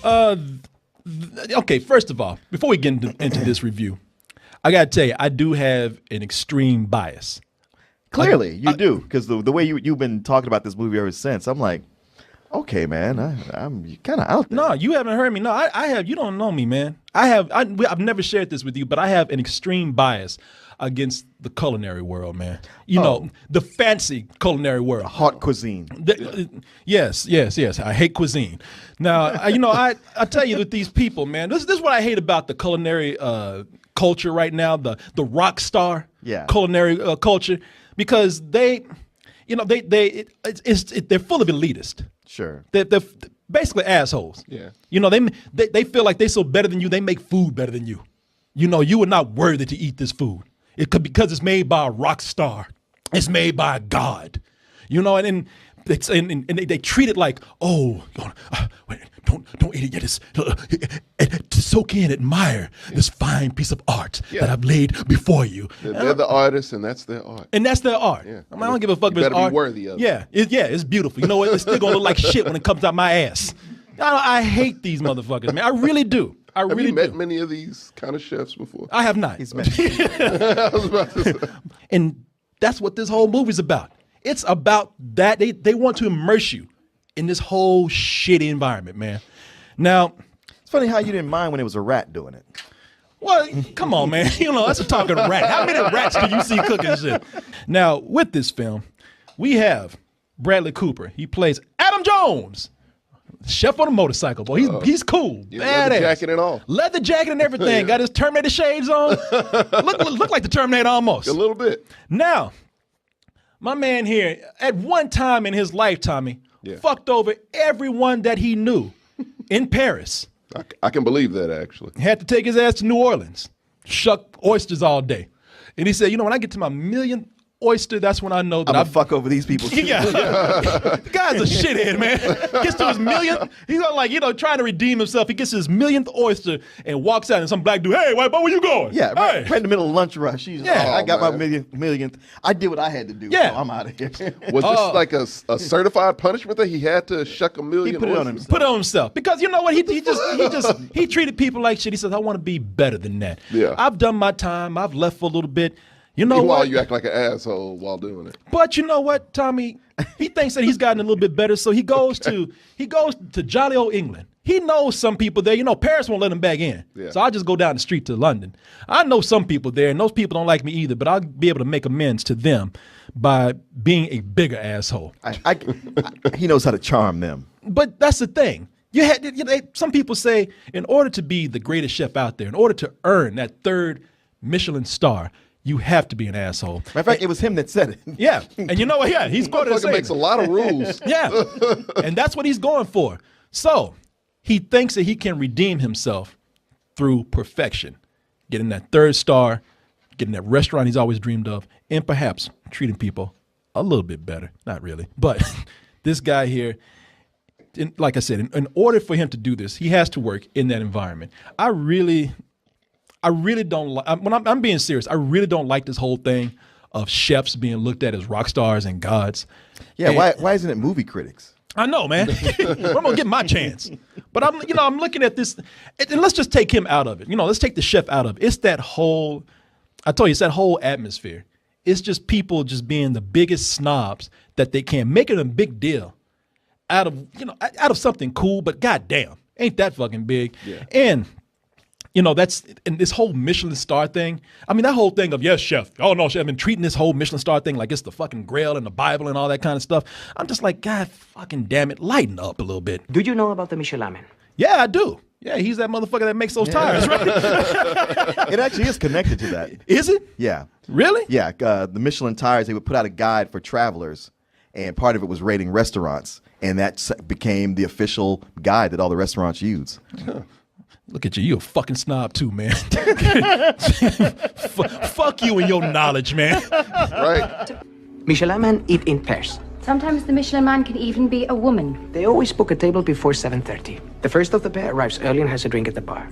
Okay, first of all, before we get into this review, I got to tell you, I do have an extreme bias. Clearly, you do, because the way you've been talking about this movie ever since, I'm like, okay, man, I'm kind of out there. No, you haven't heard me. No, I have. You don't know me, man. I've never shared this with you, but I have an extreme bias against the culinary world, man. You know, the fancy culinary world. Hot cuisine. Yes. I hate cuisine. Now, I tell you that these people, man, this is what I hate about the culinary culture right now, the rock star culinary culture, because they're full of elitist. Sure. They're basically assholes. Yeah. They feel like they're so better than you. They make food better than you. You are not worthy to eat this food. Because it's made by a rock star. It's made by a god. And they treat it like, wait, don't eat it yet. To soak in, admire this fine piece of art that I've laid before you. They're the artists, and that's their art. And that's their art. Yeah. I don't give a fuck if it's better art. be worthy of it. Yeah, it's beautiful. You know what? It's still gonna look like shit when it comes out my ass. I hate these motherfuckers, man. I really do. Have you met many of these kind of chefs before? I have not. He's met. I was about to say. And that's what this whole movie's about. It's about that. They want to immerse you in this whole shitty environment, man. Now, It's funny how you didn't mind when it was a rat doing it. well, come on, man. That's a talking rat. How many rats do you see cooking shit? Now, with this film, we have Bradley Cooper. He plays Adam Jones, chef on a motorcycle. Boy, he's cool, badass. Leather jacket and all. Leather jacket and everything. Got his Terminator shades on. Look like the Terminator almost. A little bit. Now, my man here, at one time in his life, Tommy, fucked over everyone that he knew in Paris. I can believe that, actually. Had to take his ass to New Orleans, shuck oysters all day. And he said, when I get to my millionth oyster, that's when I know that I'm going to fuck over these people. Yeah. The guy's a shithead, man. Gets to his millionth, he's trying to redeem himself. He gets to his millionth oyster and walks out, and some black dude, hey, white boy, where you going? Yeah, hey. right in the middle of lunch rush. He's like, I got my millionth. I did what I had to do. Yeah. So I'm out of here. Was this like a certified punishment that he had to shuck a million? He put it on himself. Put it on himself. Because you know what? He treated people like shit. He says, I want to be better than that. Yeah. I've done my time. I've left for a little bit. You know Meanwhile, what? you act like an asshole while doing it. But you know what, Tommy? He thinks that he's gotten a little bit better, so he goes to jolly old England. He knows some people there. Paris won't let him back in. Yeah. So I'll just go down the street to London. I know some people there, and those people don't like me either, but I'll be able to make amends to them by being a bigger asshole. He knows how to charm them. But that's the thing. Some people say, in order to be the greatest chef out there, in order to earn that third Michelin star, you have to be an asshole. Matter of fact, it was him that said it. Yeah. And you know what? Yeah, he's going to say makes a lot of rules. Yeah. And that's what he's going for. So he thinks that he can redeem himself through perfection, getting that third star, getting that restaurant he's always dreamed of, and perhaps treating people a little bit better. Not really. But this guy here, like I said, in order for him to do this, he has to work in that environment. I really don't like, when I'm being serious, I really don't like this whole thing of chefs being looked at as rock stars and gods. Yeah, why isn't it movie critics? I know, man. I'm gonna get my chance. But I'm looking at this, and let's just take him out of it. Let's take the chef out of it. It's that whole, I told you, it's that whole atmosphere. It's just people just being the biggest snobs that they can, making a big deal out of something cool, but goddamn, ain't that fucking big. Yeah. And that's and this whole Michelin star thing. I mean, that whole thing of, yes, chef. Oh, no, chef. I've been treating this whole Michelin star thing like it's the fucking Grail and the Bible and all that kind of stuff. I'm just like, God fucking damn it, lighten up a little bit. Do you know about the Michelin Man? Yeah, I do. Yeah, he's that motherfucker that makes those tires, right? It actually is connected to that. Is it? Yeah. Really? Yeah. The Michelin tires, they would put out a guide for travelers, and part of it was rating restaurants, and that became the official guide that all the restaurants use. Huh. Look at you. You a fucking snob too, man. Fuck you and your knowledge, man. Right. Michelin Man eat in pairs. Sometimes the Michelin Man can even be a woman. They always book a table before 7:30. The first of the pair arrives early and has a drink at the bar.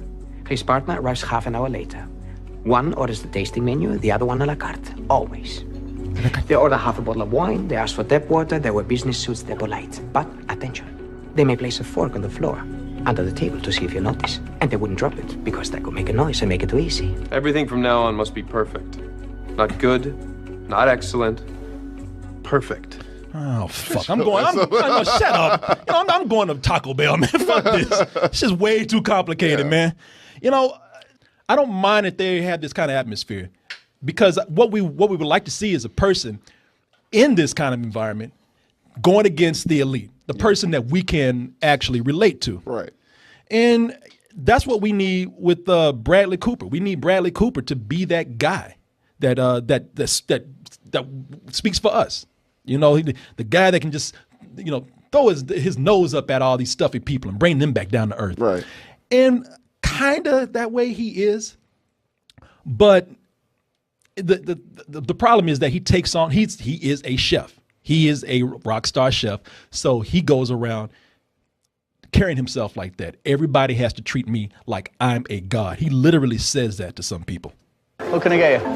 His partner arrives half an hour later. One orders the tasting menu, the other one a la carte. Always. They order half a bottle of wine, they ask for tap water, they wear business suits, they're polite. But attention. They may place a fork on the floor, under the table to see if you notice. And they wouldn't drop it, because that could make a noise and make it too easy. Everything from now on must be perfect. Not good, not excellent, perfect. Oh, fuck. No, shut up. You know, I'm going to Taco Bell, man. Fuck this. It's just way too complicated, man. You know, I don't mind that they have this kind of atmosphere, because what we would like to see is a person in this kind of environment going against the elite, the person that we can actually relate to. Right. And that's what we need with Bradley Cooper. We need Bradley Cooper to be that guy that speaks for us. You know, the guy that can just, you know, throw his nose up at all these stuffy people and bring them back down to earth. Right. And kind of that way he is, but the problem is that he is a chef. He is a rock star chef, so he goes around carrying himself like that. Everybody has to treat me like I'm a god. He literally says that to some people. What can I get you?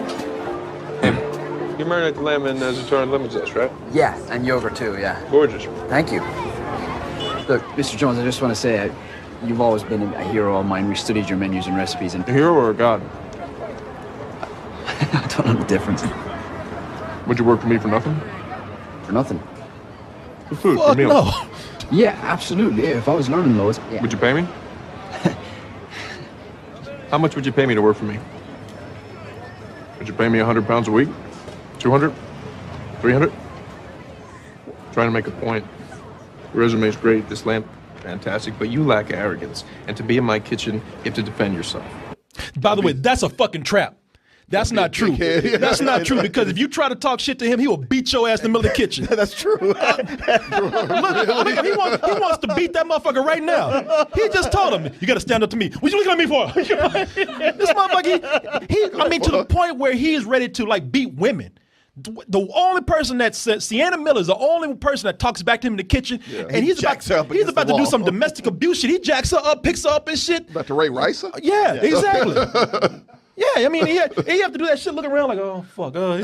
You marinate the lamb in za'atar and lemon zest, right? Yeah, and yogurt too, yeah. Gorgeous. Thank you. Look, Mr. Jones, I just want to say you've always been a hero of mine. We studied your menus and recipes, and A hero or a god? I don't know the difference. Would you work for me for nothing? For nothing. For food, Fuck for meals. no. Yeah, absolutely. Yeah, if I was learning loads. Yeah. Would you pay me? How much would you pay me to work for me? Would you pay me 100 pounds a week? 200? 300? Trying to make a point. Your resume's great, this lamp, fantastic, but you lack arrogance. And to be in my kitchen, you have to defend yourself. By the way, that's a fucking trap. That's not true. That's not true, because if you try to talk shit to him, he will beat your ass in the middle of the kitchen. That's true. Look, he wants to beat that motherfucker right now. He just told him, you got to stand up to me. What you looking at me for? This motherfucker, I mean, to the point where he is ready to like beat women. The only person that said Sienna Miller is the only person that talks back to him in the kitchen, and he's about to do some domestic abuse shit. He jacks her up, picks her up and shit. About to Ray Rice her? Yeah, exactly. Yeah, I mean, he have to do that shit, looking around like, oh, fuck. Good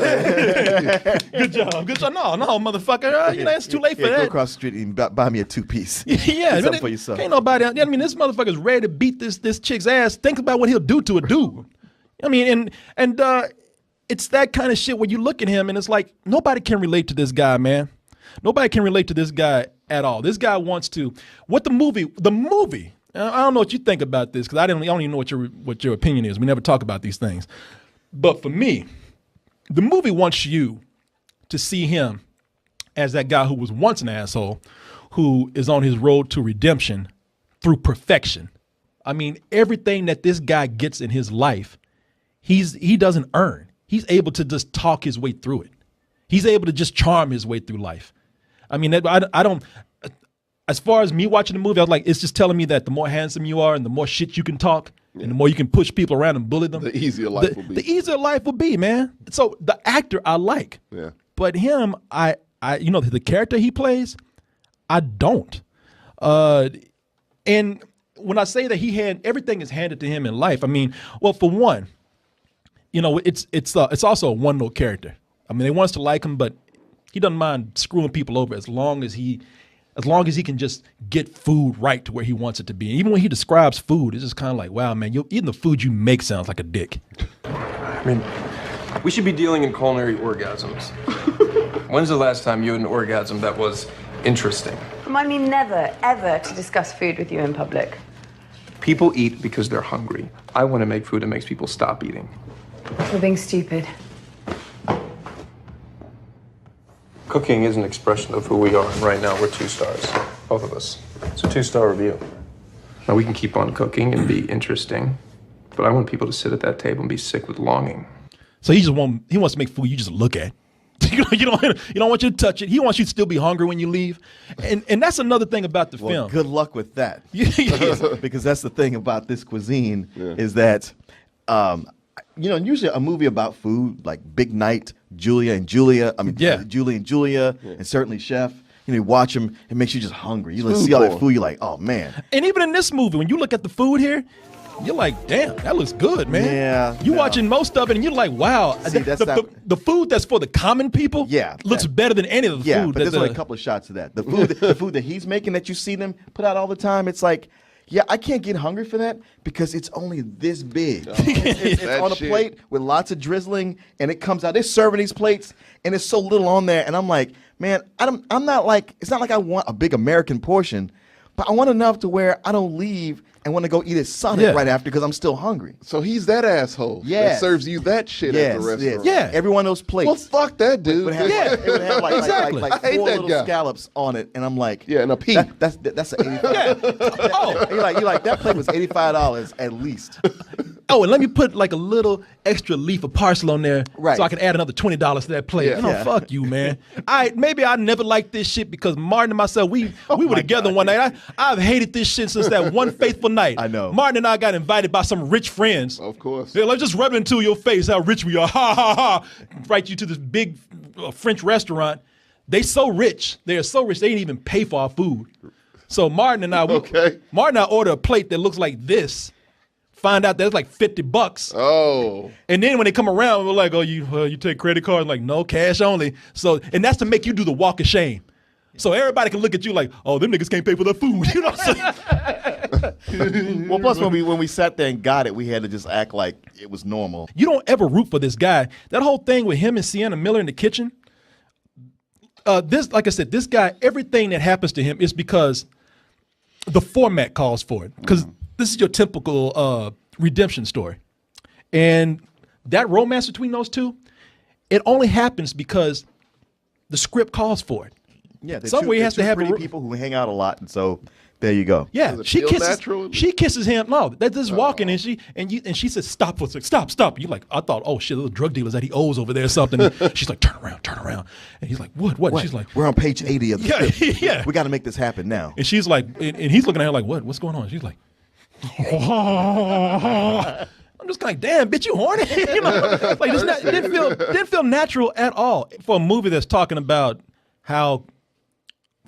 job. No, motherfucker. You know, it's too late for Go that. across the street and buy me a two-piece. Yeah, Something for yourself. Ain't nobody. I mean, this motherfucker's ready to beat this chick's ass. Think about what he'll do to a dude. I mean, and it's that kind of shit where you look at him and it's like nobody can relate to this guy, man. Nobody can relate to this guy at all. This guy wants to. What the movie. I don't know what you think about this, because I don't even know what your opinion is. We never talk about these things. But for me, the movie wants you to see him as that guy who was once an asshole, who is on his road to redemption through perfection. I mean, everything that this guy gets in his life, he doesn't earn. He's able to just talk his way through it. He's able to just charm his way through life. I mean, I don't. As far as me watching the movie, I was like, it's just telling me that the more handsome you are and the more shit you can talk and the more you can push people around and bully them, The easier life will be. The easier life will be, man. So the actor I like. Yeah. But him, I you know, the character he plays, I don't. And when I say that everything is handed to him in life, I mean, well, for one, you know, it's also a one-note character. I mean, they want us to like him, but he doesn't mind screwing people over as long as he can just get food right to where he wants it to be. And even when he describes food, it's just kind of like, wow, man, even the food you make sounds like a dick. I mean, we should be dealing in culinary orgasms. When's the last time you had an orgasm that was interesting? Remind me never, ever to discuss food with you in public. People eat because they're hungry. I want to make food that makes people stop eating. You're being stupid. Cooking is an expression of who we are, and right now we're 2 stars, both of us. It's a 2-star review. Now we can keep on cooking and be interesting, but I want people to sit at that table and be sick with longing. So he wants to make food you just look at. You don't want you to touch it. He wants you to still be hungry when you leave, and that's another thing about the film. Good luck with that. Because that's the thing about this cuisine is that, usually a movie about food like Big Night, Julie and Julia, and certainly Chef. You watch them, it makes you just hungry. You see all that food, you're like, oh man. And even in this movie, when you look at the food here, you're like, damn, that looks good, man. Yeah, You no. watching most of it, and you're like, wow. See, that's not- the food that's for the common people looks better than any of the Yeah, food. but there's only a couple of shots of that. The food that he's making that you see them put out all the time, it's like, yeah, I can't get hungry for that because it's only this big. It's on a plate with lots of drizzling, and it comes out. They're serving these plates, and there's so little on there, and I'm like, man, I'm not like, it's not like I want a big American portion, but I want enough to where I don't leave and want to go eat at Sonic right after because I'm still hungry. So he's that asshole that serves you that shit at the restaurant. Yeah. Every one of those plates. Well, fuck that dude. It would have like, Exactly. like I hate 4 that little guy. scallops on it, and I'm like, Yeah, and a pea. That's an 85. You're like that plate was $85 at least. Oh, and let me put like a little extra leaf of parsley on there Right. so I can add another $20 to that plate. Yeah. No, fuck you, man. Maybe I never liked this shit because Martin and myself, we were together one night. I've hated this shit since that one fateful night. I know. Martin and I got invited by some rich friends. Of course. Yeah, let's just rub it into your face how rich we are. Ha, ha, ha. Invite you to this big French restaurant. They are so rich, they didn't even pay for our food. So Martin and I, Martin and I order a plate that looks like this. Find out that's like $50. Oh. And then when they come around, we're like, oh, you take credit card? Like, no, cash only. So, and that's to make you do the walk of shame. So everybody can look at you like, oh, them niggas can't pay for their food. You know what I'm saying? Well, plus when we sat there and got it, we had to just act like it was normal. You don't ever root for this guy. That whole thing with him and Sienna Miller in the kitchen, like I said, this guy, everything that happens to him is because the format calls for it. Because this is your typical redemption story. And that romance between those two, it only happens because the script calls for it. Yeah, Somewhere he has to have pretty people who hang out a lot, and so there you go. Yeah, Does it she feel kisses. natural? She kisses him. No, they're just walking, and she says, "Stop for a second. Stop." You like, I thought, oh shit, those drug dealers that he owes over there or something. And she's like, turn around, and he's like, what? And she's like, We're on page 80 of the script. yeah. We got to make this happen now. And she's like, and he's looking at her like, what's going on? She's like, I'm just like, damn, bitch, you horny? You know? Like, it didn't feel natural at all for a movie that's talking about how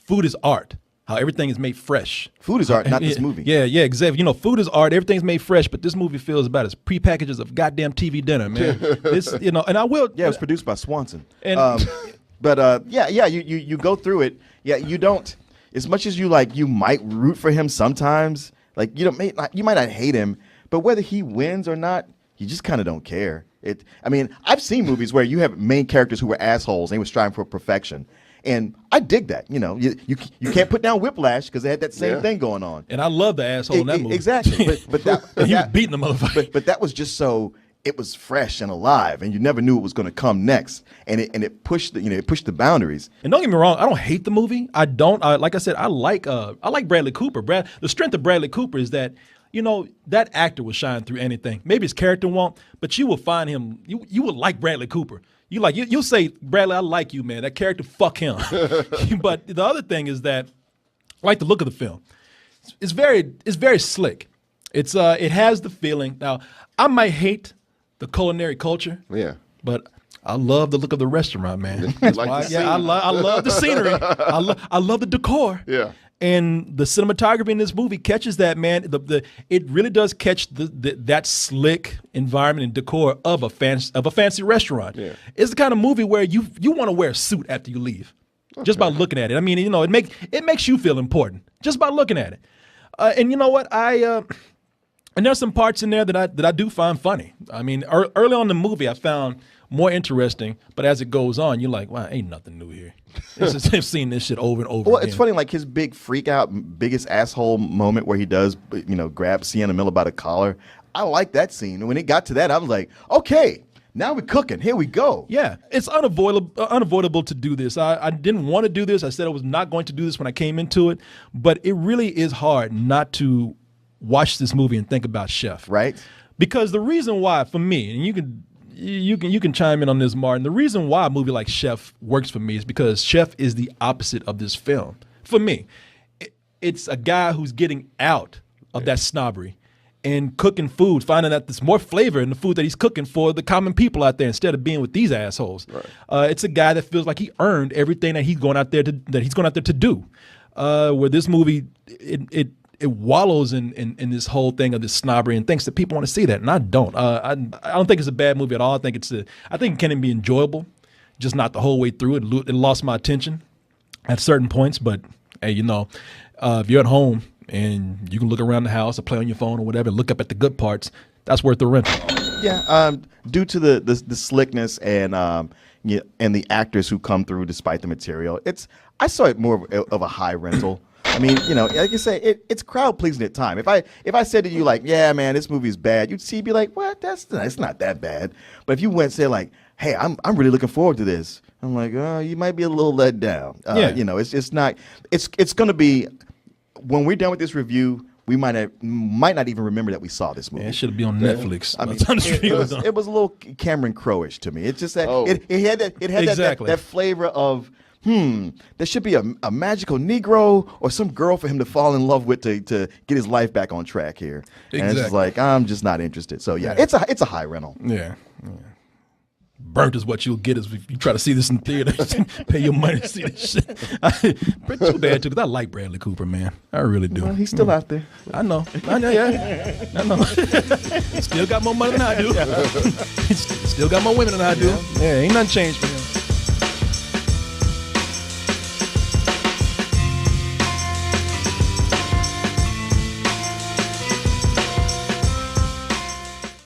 food is art, how everything is made fresh. Food is art, not this movie. Yeah, exactly. You know, food is art. Everything's made fresh, but this movie feels about as pre-packages of goddamn TV dinner, man. And I will. Yeah, it was produced by Swanson. And you go through it. Yeah, you don't. As much as you might root for him sometimes. Like you might not hate him, but whether he wins or not, you just kind of don't care. I've seen movies where you have main characters who were assholes and they were striving for perfection. And I dig that. You know, you can't put down Whiplash because they had that same thing going on. And I love the asshole in that movie. Exactly. But he was beating the motherfucker. But that was just so it was fresh and alive, and you never knew what was going to come next. And it pushed the boundaries. And don't get me wrong, I don't hate the movie. I don't. Like I said, I like Bradley Cooper. The strength of Bradley Cooper is that, you know, that actor will shine through anything. Maybe his character won't, but you will find him. You will like Bradley Cooper. You'll say, Bradley, I like you, man. That character, fuck him. But the other thing is that I like the look of the film. It's very slick. It has the feeling. Now, I might hate the culinary culture. Yeah. But I love the look of the restaurant, man. I love the scenery. I love the decor. Yeah. And the cinematography in this movie catches that, man. It really does catch that slick environment and decor of a fancy restaurant. Yeah. It's the kind of movie where you want to wear a suit after you leave, just by looking at it. I mean, you know, it makes you feel important just by looking at it. And you know what? And there's some parts in there that I do find funny. I mean, early on in the movie, I found more interesting, but as it goes on, you're like, wow, ain't nothing new here. I've seen this shit over and over Well, again. it's funny, like his big freak out, biggest asshole moment where he does, grab Sienna Miller by the collar. I like that scene. And when it got to that, I was like, okay, now we're cooking. Here we go. Yeah, it's unavoidable to do this. I didn't want to do this. I said I was not going to do this when I came into it, but it really is hard not to watch this movie and think about Chef. Right. Because the reason why, for me, and you can chime in on this, Martin. The reason why a movie like Chef works for me is because Chef is the opposite of this film. For me, it's a guy who's getting out of that snobbery and cooking food, finding out there's more flavor in the food that he's cooking for the common people out there instead of being with these assholes. Right. It's a guy that feels like he earned everything that he's going out there to do. Where this movie, it wallows in this whole thing of this snobbery and thinks that people want to see that, and I don't. I don't think it's a bad movie at all. I think it can be enjoyable, just not the whole way through. It lost my attention at certain points, but hey, if you're at home and you can look around the house or play on your phone or whatever, look up at the good parts, that's worth the rental. Yeah, due to the slickness and the actors who come through despite the material, I saw it more of a high rental. I mean, like you say, it's crowd pleasing at time. If I said to you like, yeah, man, this movie is bad, you'd be like, what? It's not that bad. But if you went and said like, hey, I'm really looking forward to this, I'm like, oh, you might be a little let down. It's not. It's going to be when we're done with this review. We might not even remember that we saw this movie. Yeah, it should be on Netflix. I mean, it was a little Cameron Crowe-ish to me. It's just that it had exactly. that flavor of there should be a magical Negro or some girl for him to fall in love with to get his life back on track here. And it's just like, I'm just not interested. So yeah. It's a high rental. Yeah. Burnt is what you'll get if you try to see this in theaters. Pay your money to see this shit. But too bad too, because I like Bradley Cooper, man. I really do. Well, he's still out there. I know. Yeah. I know. Still got more money than I do. Still got more women than I do. Yeah, ain't nothing changed for him.